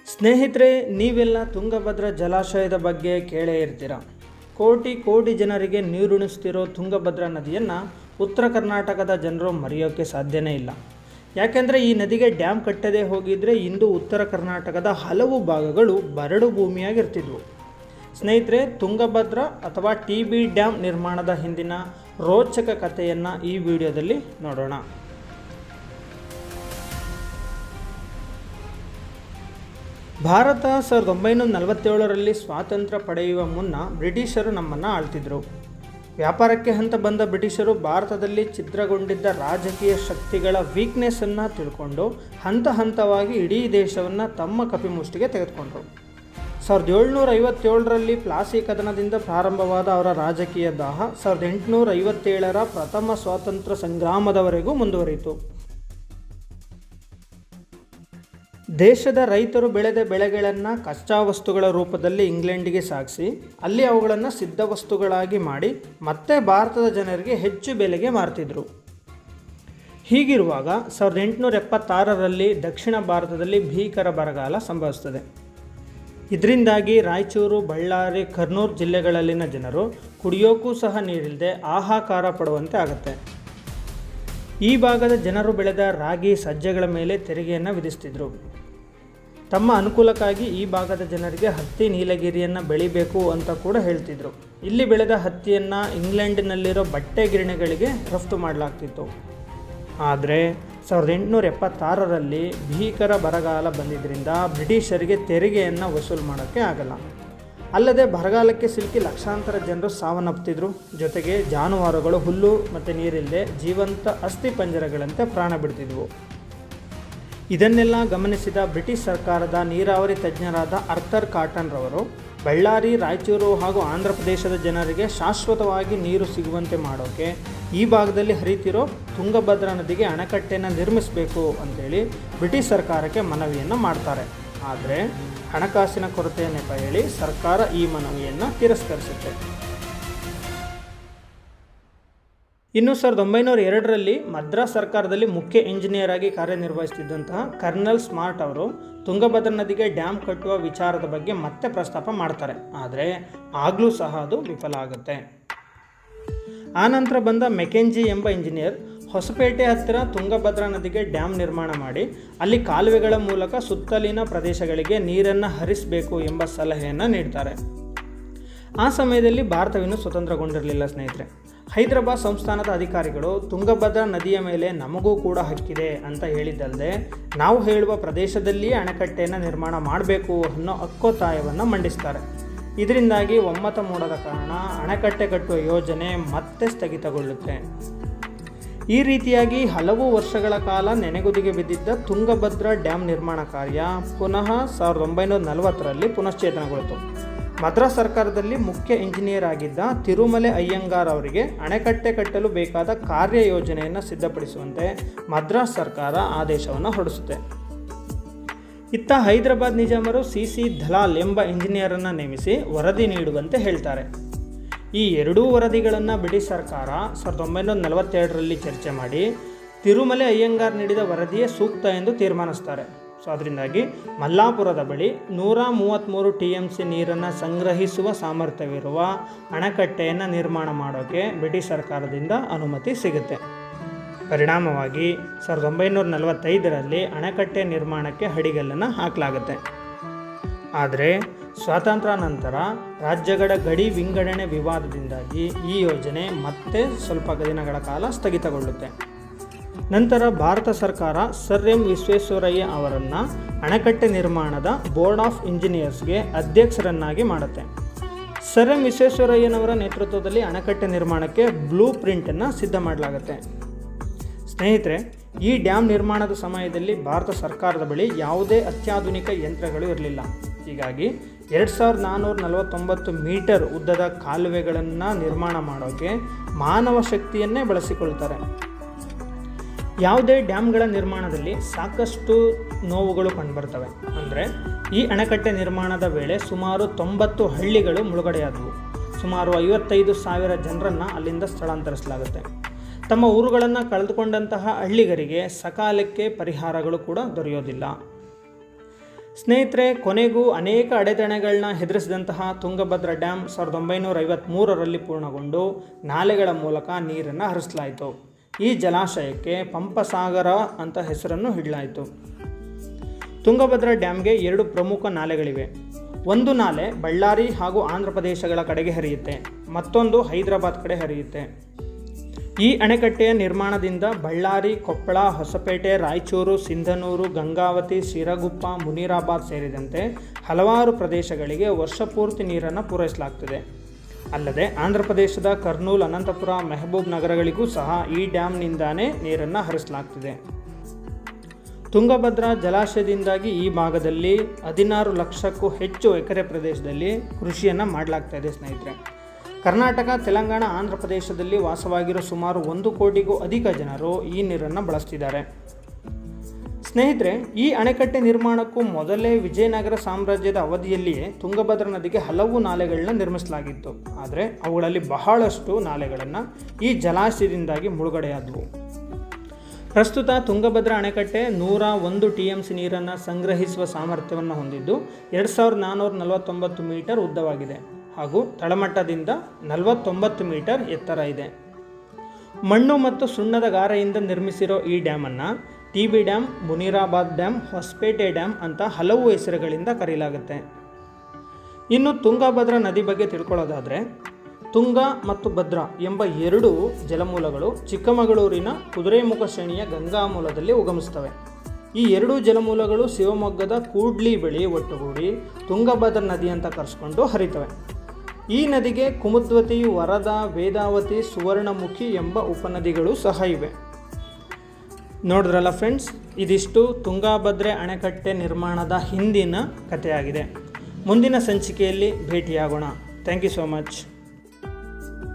ಸ್ನೇಹಿತರೆ, ನೀವೆಲ್ಲ ತುಂಗಭದ್ರಾ ಜಲಾಶಯದ ಬಗ್ಗೆ ಕೇಳೇ ಇರ್ತೀರ. ಕೋಟಿ ಜನರಿಗೆ ನೀರುಣಿಸ್ತಿರೋ ತುಂಗಭದ್ರಾ ನದಿಯನ್ನು ಉತ್ತರ ಕರ್ನಾಟಕದ ಜನರು ಮರೆಯೋಕ್ಕೆ ಸಾಧ್ಯನೇ ಇಲ್ಲ. ಯಾಕೆಂದರೆ ಈ ನದಿಗೆ ಡ್ಯಾಮ್ ಕಟ್ಟದೇ ಹೋಗಿದ್ರೆ ಇಂದು ಉತ್ತರ ಕರ್ನಾಟಕದ ಹಲವು ಭಾಗಗಳು ಬರಡು ಭೂಮಿಯಾಗಿರ್ತಿದ್ವು. ಸ್ನೇಹಿತರೆ, ತುಂಗಭದ್ರಾ ಅಥವಾ TB ಡ್ಯಾಮ್ ನಿರ್ಮಾಣದ ಹಿಂದಿನ ರೋಚಕ ಕಥೆಯನ್ನು ಈ ವಿಡಿಯೋದಲ್ಲಿ ನೋಡೋಣ. ಭಾರತ 1947ರಲ್ಲಿ ಸ್ವಾತಂತ್ರ್ಯ ಪಡೆಯುವ ಮುನ್ನ ಬ್ರಿಟಿಷರು ನಮ್ಮನ್ನು ಆಳ್ತಿದ್ರು. ವ್ಯಾಪಾರಕ್ಕೆ ಅಂತ ಬಂದ ಬ್ರಿಟಿಷರು ಭಾರತದಲ್ಲಿ ಛಿದ್ರಗೊಂಡಿದ್ದ ರಾಜಕೀಯ ಶಕ್ತಿಗಳ ವೀಕ್ನೆಸ್ಸನ್ನು ತಿಳ್ಕೊಂಡು ಹಂತವಾಗಿ ಇಡೀ ದೇಶವನ್ನು ತಮ್ಮ ಕಪಿಮುಷ್ಟಿಗೆ ತೆಗೆದುಕೊಂಡರು. 1757ರಲ್ಲಿ ಪ್ಲಾಸಿ ಕದನದಿಂದ ಪ್ರಾರಂಭವಾದ ಅವರ ರಾಜಕೀಯ ದಾಹ 1857ರ ಪ್ರಥಮ ಸ್ವಾತಂತ್ರ್ಯ ಸಂಗ್ರಾಮದವರೆಗೂ ಮುಂದುವರಿಯಿತು. ದೇಶದ ರೈತರು ಬೆಳೆದ ಬೆಳೆಗಳನ್ನು ಕಚ್ಚಾ ವಸ್ತುಗಳ ರೂಪದಲ್ಲಿ ಇಂಗ್ಲೆಂಡಿಗೆ ಸಾಗಿಸಿ ಅಲ್ಲಿ ಅವುಗಳನ್ನು ಸಿದ್ಧ ವಸ್ತುಗಳಾಗಿ ಮಾಡಿ ಮತ್ತೆ ಭಾರತದ ಜನರಿಗೆ ಹೆಚ್ಚು ಬೆಲೆಗೆ ಮಾರ್ತಿದ್ರು. ಹೀಗಿರುವಾಗ 1876ರಲ್ಲಿ ದಕ್ಷಿಣ ಭಾರತದಲ್ಲಿ ಭೀಕರ ಬರಗಾಲ ಸಂಭವಿಸುತ್ತದೆ. ಇದರಿಂದಾಗಿ ರಾಯಚೂರು, ಬಳ್ಳಾರಿ, ಕರ್ನೂಲ್ ಜಿಲ್ಲೆಗಳಲ್ಲಿನ ಜನರು ಕುಡಿಯೋಕ್ಕೂ ಸಹ ನೀರಿಲ್ಲದೆ ಹಾಹಾಕಾರ ಪಡುವಂತೆ ಆಗುತ್ತೆ. ಈ ಭಾಗದ ಜನರು ಬೆಳೆದ ರಾಗಿ, ಸಜ್ಜೆಗಳ ಮೇಲೆ ತೆರಿಗೆಯನ್ನು ವಿಧಿಸ್ತಿದ್ರು. ತಮ್ಮ ಅನುಕೂಲಕ್ಕಾಗಿ ಈ ಭಾಗದ ಜನರಿಗೆ ಹತ್ತಿ, ನೀಲಗಿರಿಯನ್ನು ಬೆಳಿಬೇಕು ಅಂತ ಕೂಡ ಹೇಳ್ತಿದ್ರು. ಇಲ್ಲಿ ಬೆಳೆದ ಹತ್ತಿಯನ್ನು ಇಂಗ್ಲೆಂಡಿನಲ್ಲಿರೋ ಬಟ್ಟೆ ಗಿರಣಿಗಳಿಗೆ ರಫ್ತು ಮಾಡಲಾಗ್ತಿತ್ತು. ಆದರೆ 1876ರಲ್ಲಿ ಭೀಕರ ಬರಗಾಲ ಬಂದಿದ್ದರಿಂದ ಬ್ರಿಟಿಷರಿಗೆ ತೆರಿಗೆಯನ್ನು ವಸೂಲು ಮಾಡೋಕ್ಕೆ ಆಗಲ್ಲ. ಅಲ್ಲದೆ ಬರಗಾಲಕ್ಕೆ ಸಿಲುಕಿ ಲಕ್ಷಾಂತರ ಜನರು ಸಾವನ್ನಪ್ಪುತ್ತಿದ್ರು. ಜೊತೆಗೆ ಜಾನುವಾರುಗಳು ಹುಲ್ಲು ಮತ್ತು ನೀರಿಲ್ಲದೆ ಜೀವಂತ ಅಸ್ಥಿ ಪಂಜರಗಳಂತೆ ಪ್ರಾಣ ಬಿಡ್ತಿದ್ವು. ಇದನ್ನೆಲ್ಲ ಗಮನಿಸಿದ ಬ್ರಿಟಿಷ್ ಸರ್ಕಾರದ ನೀರಾವರಿ ತಜ್ಞರಾದ ಆರ್ಥರ್ ಕಾಟನ್ ರವರು ಬಳ್ಳಾರಿ, ರಾಯಚೂರು ಹಾಗೂ ಆಂಧ್ರ ಪ್ರದೇಶದ ಜನರಿಗೆ ಶಾಶ್ವತವಾಗಿ ನೀರು ಸಿಗುವಂತೆ ಮಾಡೋಕ್ಕೆ ಈ ಭಾಗದಲ್ಲಿ ಹರಿತಿರೋ ತುಂಗಭದ್ರಾ ನದಿಗೆ ಅಣೆಕಟ್ಟೆಯನ್ನು ನಿರ್ಮಿಸಬೇಕು ಅಂತೇಳಿ ಬ್ರಿಟಿಷ್ ಸರ್ಕಾರಕ್ಕೆ ಮನವಿಯನ್ನು ಮಾಡ್ತಾರೆ. ಆದರೆ ಹಣಕಾಸಿನ ಕೊರತೆಯ ನೆಪ ಹೇಳಿ ಸರ್ಕಾರ ಈ ಮನವಿಯನ್ನು ತಿರಸ್ಕರಿಸುತ್ತೆ. ಇನ್ನು 1902ರಲ್ಲಿ ಮದ್ರಾಸ್ ಸರ್ಕಾರದಲ್ಲಿ ಮುಖ್ಯ ಇಂಜಿನಿಯರ್ ಆಗಿ ಕಾರ್ಯನಿರ್ವಹಿಸುತ್ತಿದ್ದಂತಹ ಕರ್ನಲ್ ಸ್ಮಾರ್ಟ್ ಅವರು ತುಂಗಭದ್ರಾ ನದಿಗೆ ಡ್ಯಾಮ್ ಕಟ್ಟುವ ವಿಚಾರದ ಬಗ್ಗೆ ಮತ್ತೆ ಪ್ರಸ್ತಾಪ ಮಾಡ್ತಾರೆ. ಆದರೆ ಆಗಲೂ ಸಹ ಅದು ವಿಫಲ ಆಗುತ್ತೆ. ಆನಂತರ ಬಂದ ಮೆಕೆಂಜಿ ಎಂಬ ಇಂಜಿನಿಯರ್ ಹೊಸಪೇಟೆ ಹತ್ತಿರ ತುಂಗಭದ್ರಾ ನದಿಗೆ ಡ್ಯಾಮ್ ನಿರ್ಮಾಣ ಮಾಡಿ ಅಲ್ಲಿ ಕಾಲುವೆಗಳ ಮೂಲಕ ಸುತ್ತಲಿನ ಪ್ರದೇಶಗಳಿಗೆ ನೀರನ್ನು ಹರಿಸಬೇಕು ಎಂಬ ಸಲಹೆಯನ್ನು ನೀಡ್ತಾರೆ. ಆ ಸಮಯದಲ್ಲಿ ಭಾರತವಿನ್ನೂ ಸ್ವತಂತ್ರಗೊಂಡಿರಲಿಲ್ಲ. ಸ್ನೇಹಿತರೆ, ಹೈದರಾಬಾದ್ ಸಂಸ್ಥಾನದ ಅಧಿಕಾರಿಗಳು ತುಂಗಭದ್ರಾ ನದಿಯ ಮೇಲೆ ನಮಗೂ ಕೂಡ ಹಕ್ಕಿದೆ ಅಂತ ಹೇಳಿದ್ದಲ್ಲದೆ ನಾವು ಹೇಳುವ ಪ್ರದೇಶದಲ್ಲಿಯೇ ಅಣೆಕಟ್ಟೆಯನ್ನು ನಿರ್ಮಾಣ ಮಾಡಬೇಕು ಅನ್ನೋ ಹಕ್ಕೊತ್ತಾಯವನ್ನು ಮಂಡಿಸ್ತಾರೆ. ಇದರಿಂದಾಗಿ ಒಮ್ಮತ ಮೂಡದ ಕಾರಣ ಅಣೆಕಟ್ಟೆ ಕಟ್ಟುವ ಯೋಜನೆ ಮತ್ತೆ ಸ್ಥಗಿತಗೊಳ್ಳುತ್ತೆ. ಈ ರೀತಿಯಾಗಿ ಹಲವು ವರ್ಷಗಳ ಕಾಲ ನೆನೆಗುದಿಗೆ ಬಿದ್ದಿದ್ದ ತುಂಗಭದ್ರಾ ಡ್ಯಾಮ್ ನಿರ್ಮಾಣ ಕಾರ್ಯ ಪುನಃ 1940ರಲ್ಲಿ ಪುನಶ್ಚೇತನಗೊಳ್ಳಿತು. ಮದ್ರಾಸ್ ಸರ್ಕಾರದಲ್ಲಿ ಮುಖ್ಯ ಇಂಜಿನಿಯರ್ ಆಗಿದ್ದ ತಿರುಮಲೆ ಅಯ್ಯಂಗಾರ್ ಅವರಿಗೆ ಅಣೆಕಟ್ಟೆ ಕಟ್ಟಲು ಬೇಕಾದ ಕಾರ್ಯಯೋಜನೆಯನ್ನು ಸಿದ್ಧಪಡಿಸುವಂತೆ ಮದ್ರಾಸ್ ಸರ್ಕಾರ ಆದೇಶವನ್ನು ಹೊರಡಿಸುತ್ತೆ. ಇತ್ತ ಹೈದರಾಬಾದ್ ನಿಜಾಮರು CC ದಲಾಲ್ ಎಂಬ ಇಂಜಿನಿಯರನ್ನು ನೇಮಿಸಿ ವರದಿ ನೀಡುವಂತೆ ಹೇಳ್ತಾರೆ. ಈ ಎರಡೂ ವರದಿಗಳನ್ನು ಬ್ರಿಟಿಷ್ ಸರ್ಕಾರ 1942ರಲ್ಲಿ ಚರ್ಚೆ ಮಾಡಿ ತಿರುಮಲೆ ಅಯ್ಯಂಗಾರ್ ನೀಡಿದ ವರದಿಯೇ ಸೂಕ್ತ ಎಂದು ತೀರ್ಮಾನಿಸ್ತಾರೆ. ಅದರಿಂದಾಗಿ ಮಲ್ಲಾಪುರದ ಬಳಿ 133 TMC ನೀರನ್ನು ಸಂಗ್ರಹಿಸುವ ಸಾಮರ್ಥ್ಯವಿರುವ ಅಣೆಕಟ್ಟೆಯನ್ನು ನಿರ್ಮಾಣ ಮಾಡೋಕ್ಕೆ ಬ್ರಿಟಿಷ್ ಸರ್ಕಾರದಿಂದ ಅನುಮತಿ ಸಿಗುತ್ತೆ. ಪರಿಣಾಮವಾಗಿ 1945ರಲ್ಲಿ ಅಣೆಕಟ್ಟೆ ನಿರ್ಮಾಣಕ್ಕೆ ಅಡಿಗಲ್ಲನ್ನು ಹಾಕಲಾಗುತ್ತೆ. ಆದರೆ ಸ್ವಾತಂತ್ರ್ಯ ನಂತರ ರಾಜ್ಯಗಳ ಗಡಿ ವಿಂಗಡಣೆ ವಿವಾದದಿಂದಾಗಿ ಈ ಯೋಜನೆ ಮತ್ತೆ ಸ್ವಲ್ಪ ದಿನಗಳ ಕಾಲ ಸ್ಥಗಿತಗೊಳ್ಳುತ್ತೆ. ನಂತರ ಭಾರತ ಸರ್ಕಾರ ಸರ್ ಎಂ ವಿಶ್ವೇಶ್ವರಯ್ಯ ಅವರನ್ನು ಅಣೆಕಟ್ಟೆ ನಿರ್ಮಾಣದ ಬೋರ್ಡ್ ಆಫ್ ಇಂಜಿನಿಯರ್ಸ್ಗೆ ಅಧ್ಯಕ್ಷರನ್ನಾಗಿ ಮಾಡುತ್ತೆ. ಸರ್ ಎಂ ವಿಶ್ವೇಶ್ವರಯ್ಯನವರ ನೇತೃತ್ವದಲ್ಲಿ ಅಣೆಕಟ್ಟೆ ನಿರ್ಮಾಣಕ್ಕೆ ಬ್ಲೂ ಪ್ರಿಂಟನ್ನು ಸಿದ್ಧ ಮಾಡಲಾಗುತ್ತೆ. ಸ್ನೇಹಿತರೆ, ಈ ಡ್ಯಾಮ್ ನಿರ್ಮಾಣದ ಸಮಯದಲ್ಲಿ ಭಾರತ ಸರ್ಕಾರದ ಬಳಿ ಯಾವುದೇ ಅತ್ಯಾಧುನಿಕ ಯಂತ್ರಗಳು ಇರಲಿಲ್ಲ. ಹೀಗಾಗಿ 2449 ಮೀಟರ್ ಉದ್ದದ ಕಾಲುವೆಗಳನ್ನು ನಿರ್ಮಾಣ ಮಾಡೋಕ್ಕೆ ಮಾನವ ಶಕ್ತಿಯನ್ನೇ ಬಳಸಿಕೊಳ್ತಾರೆ. ಯಾವುದೇ ಡ್ಯಾಮ್ಗಳ ನಿರ್ಮಾಣದಲ್ಲಿ ಸಾಕಷ್ಟು ನೋವುಗಳು ಕಂಡುಬರ್ತವೆ. ಅಂದರೆ ಈ ಅಣೆಕಟ್ಟೆ ನಿರ್ಮಾಣದ ವೇಳೆ ಸುಮಾರು 90 ಹಳ್ಳಿಗಳು ಮುಳುಗಡೆಯಾದವು. ಸುಮಾರು 55,000 ಜನರನ್ನು ಅಲ್ಲಿಂದ ಸ್ಥಳಾಂತರಿಸಲಾಗುತ್ತೆ. ತಮ್ಮ ಊರುಗಳನ್ನು ಕಳೆದುಕೊಂಡಂತಹ ಹಳ್ಳಿಗರಿಗೆ ಸಕಾಲಕ್ಕೆ ಪರಿಹಾರಗಳು ಕೂಡ ದೊರೆಯೋದಿಲ್ಲ. ಸ್ನೇಹಿತರೆ, ಕೊನೆಗೂ ಅನೇಕ ಅಡೆತಡೆಗಳನ್ನ ಎದುರಿಸಿದಂತಹ ತುಂಗಭದ್ರಾ ಡ್ಯಾಮ್ 1953ರಲ್ಲಿ ಪೂರ್ಣಗೊಂಡು ನಾಲೆಗಳ ಮೂಲಕ ನೀರನ್ನು ಹರಿಸಲಾಯಿತು. ಈ ಜಲಾಶಯಕ್ಕೆ ಪಂಪಸಾಗರ ಅಂತ ಹೆಸರನ್ನು ಇಡಲಾಯಿತು. ತುಂಗಭದ್ರಾ ಡ್ಯಾಮ್ಗೆ 2 ಪ್ರಮುಖ ನಾಲೆಗಳಿವೆ. ಒಂದು ನಾಲೆ ಬಳ್ಳಾರಿ ಹಾಗೂ ಆಂಧ್ರ ಪ್ರದೇಶಗಳ ಕಡೆಗೆ ಹರಿಯುತ್ತೆ, ಮತ್ತೊಂದು ಹೈದರಾಬಾದ್ ಕಡೆ ಹರಿಯುತ್ತೆ. ಈ ಅಣೆಕಟ್ಟೆಯ ನಿರ್ಮಾಣದಿಂದ ಬಳ್ಳಾರಿ, ಕೊಪ್ಪಳ, ಹೊಸಪೇಟೆ, ರಾಯಚೂರು, ಸಿಂಧನೂರು, ಗಂಗಾವತಿ, ಸಿರಗುಪ್ಪ, ಮುನಿರಾಬಾದ್ ಸೇರಿದಂತೆ ಹಲವಾರು ಪ್ರದೇಶಗಳಿಗೆ ವರ್ಷಪೂರ್ತಿ ನೀರನ್ನು ಪೂರೈಸಲಾಗ್ತದೆ. ಅಲ್ಲದೆ ಆಂಧ್ರ ಪ್ರದೇಶದ ಕರ್ನೂಲ್, ಅನಂತಪುರ, ಮೆಹಬೂಬ್ ನಗರಗಳಿಗೂ ಸಹ ಈ ಡ್ಯಾಮ್ನಿಂದಾನೇ ನೀರನ್ನು ಹರಿಸಲಾಗ್ತಿದೆ. ತುಂಗಭದ್ರಾ ಜಲಾಶಯದಿಂದಾಗಿ ಈ ಭಾಗದಲ್ಲಿ 16 ಲಕ್ಷಕ್ಕೂ ಹೆಚ್ಚು ಎಕರೆ ಪ್ರದೇಶದಲ್ಲಿ ಕೃಷಿಯನ್ನು ಮಾಡಲಾಗ್ತಾ ಇದೆ. ಸ್ನೇಹಿತರೆ, ಕರ್ನಾಟಕ, ತೆಲಂಗಾಣ, ಆಂಧ್ರ ಪ್ರದೇಶದಲ್ಲಿ ವಾಸವಾಗಿರೋ ಸುಮಾರು 1 ಕೋಟಿಗೂ ಅಧಿಕ ಜನರು ಈ ನೀರನ್ನು ಬಳಸ್ತಿದ್ದಾರೆ. ಸ್ನೇಹಿತರೆ, ಈ ಅಣೆಕಟ್ಟೆ ನಿರ್ಮಾಣಕ್ಕೂ ಮೊದಲೇ ವಿಜಯನಗರ ಸಾಮ್ರಾಜ್ಯದ ಅವಧಿಯಲ್ಲಿಯೇ ತುಂಗಭದ್ರಾ ನದಿಗೆ ಹಲವು ನಾಲೆಗಳನ್ನ ನಿರ್ಮಿಸಲಾಗಿತ್ತು. ಆದರೆ ಅವುಗಳಲ್ಲಿ ಬಹಳಷ್ಟು ನಾಲೆಗಳನ್ನು ಈ ಜಲಾಶಯದಿಂದಾಗಿ ಮುಳುಗಡೆಯಾದವು. ಪ್ರಸ್ತುತ ತುಂಗಭದ್ರಾ ಅಣೆಕಟ್ಟೆ 101 TMC ನೀರನ್ನು ಸಂಗ್ರಹಿಸುವ ಸಾಮರ್ಥ್ಯವನ್ನು ಹೊಂದಿದ್ದು 2449 ಮೀಟರ್ ಉದ್ದವಾಗಿದೆ ಹಾಗೂ ತಳಮಟ್ಟದಿಂದ 49 ಮೀಟರ್ ಎತ್ತರ ಇದೆ. ಮಣ್ಣು ಮತ್ತು ಸುಣ್ಣದ ಗಾರೆಯಿಂದ ನಿರ್ಮಿಸಿರೋ ಈ ಡ್ಯಾಮನ್ನು TB dam, Munirabad dam, Hosapete dam ಅಂತ ಹಲವು ಹೆಸರುಗಳಿಂದ ಕರೆಯಲಾಗುತ್ತೆ. ಇನ್ನು ತುಂಗಭದ್ರಾ ನದಿ ಬಗ್ಗೆ ತಿಳ್ಕೊಳ್ಳೋದಾದರೆ, ತುಂಗ ಮತ್ತು ಭದ್ರಾ ಎಂಬ 2 ಜಲಮೂಲಗಳು ಚಿಕ್ಕಮಗಳೂರಿನ ಕುದುರೆಮುಖ ಶ್ರೇಣಿಯ ಗಂಗಾ ಮೂಲದಲ್ಲಿ ಉಗಮಿಸ್ತವೆ. ಈ 2 ಜಲಮೂಲಗಳು ಶಿವಮೊಗ್ಗದ ಕೂಡ್ಲಿ ಬಳಿ ಒಟ್ಟುಗೂಡಿ ತುಂಗಭದ್ರಾ ನದಿ ಅಂತ ಕರೆಸ್ಕೊಂಡು ಹರಿತವೆ. ಈ ನದಿಗೆ ಕುಮುದ್ವತಿ, ವರದಾ, ವೇದಾವತಿ, ಸುವರ್ಣಮುಖಿ ಎಂಬ ಉಪನದಿಗಳು ಸಹ ಇವೆ. ನೋಡಿದ್ರಲ್ಲ ಫ್ರೆಂಡ್ಸ್, ಇದಿಷ್ಟು ತುಂಗಭದ್ರಾ ಅಣೆಕಟ್ಟೆ ನಿರ್ಮಾಣದ ಹಿಂದಿನ ಕಥೆಯಾಗಿದೆ. ಮುಂದಿನ ಸಂಚಿಕೆಯಲ್ಲಿ ಭೇಟಿಯಾಗೋಣ. Thank you so much.